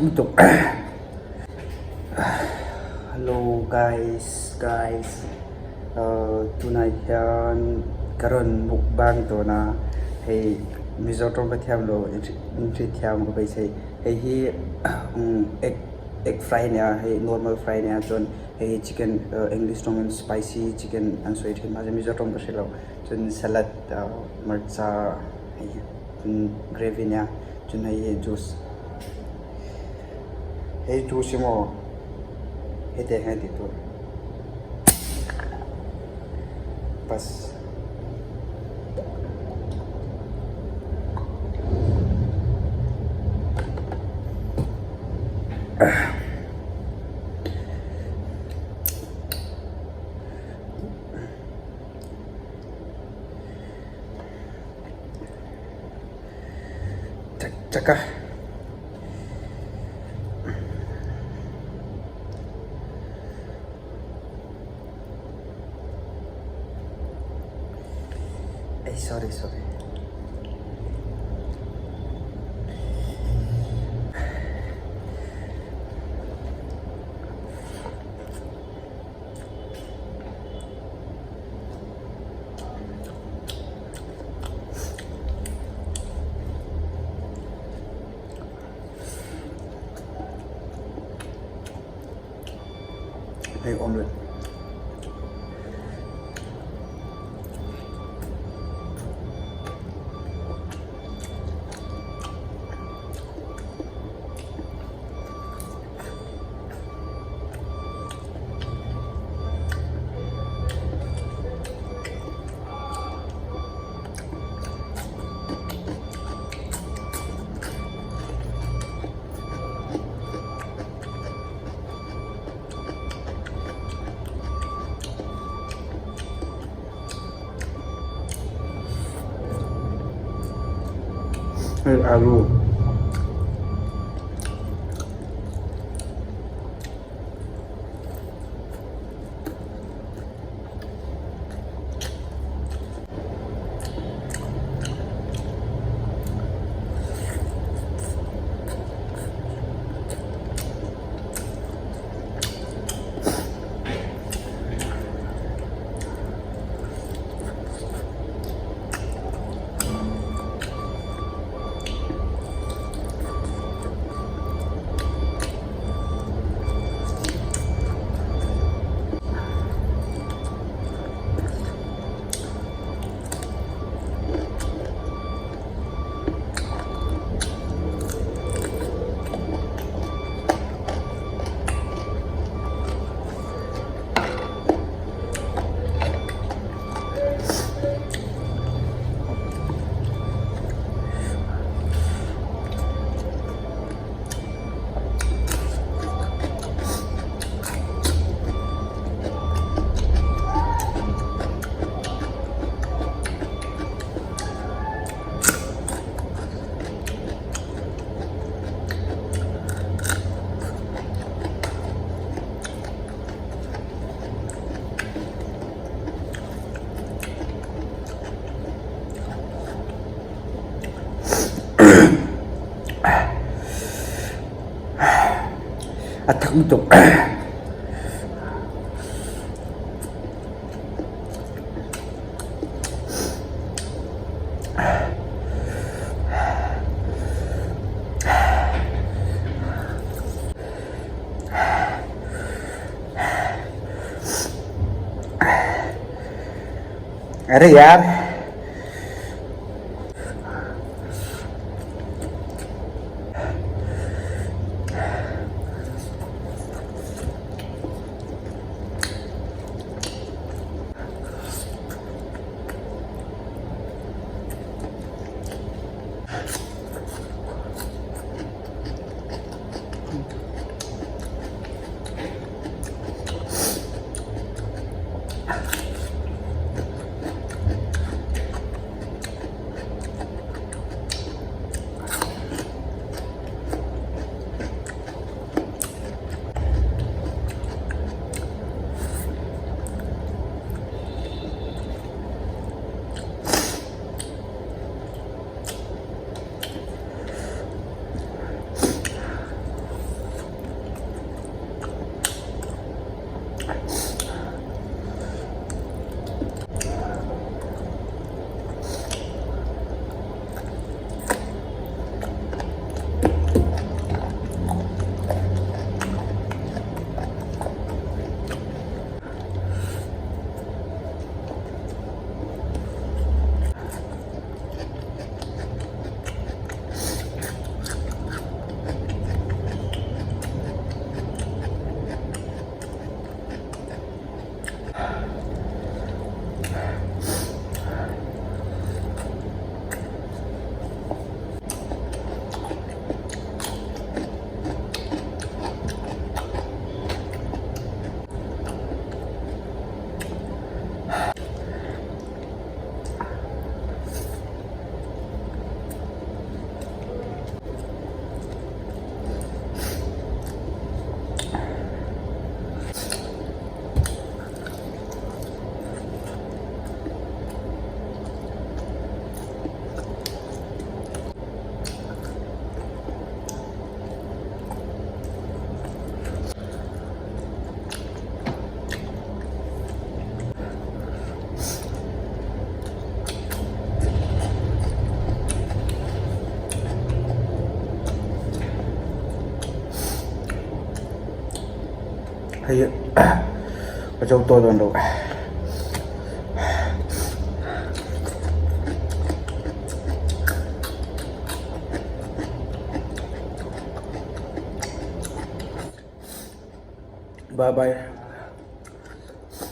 untuk hello guys tonight yan karon mukbang to na hey Mizoram bathiam lo intri thiam ko paise hey hi egg fry nya hey normal fry nya jon hey chicken English tong spicy chicken and so it ma Mizoram basilo jon salad marcha hey gravy nya jon hey juice hey juice mo hey de hai dito bas Cakah sorry hey omelet आलू atak untuk अरे यार hay có châu tôi còn đâu bye bye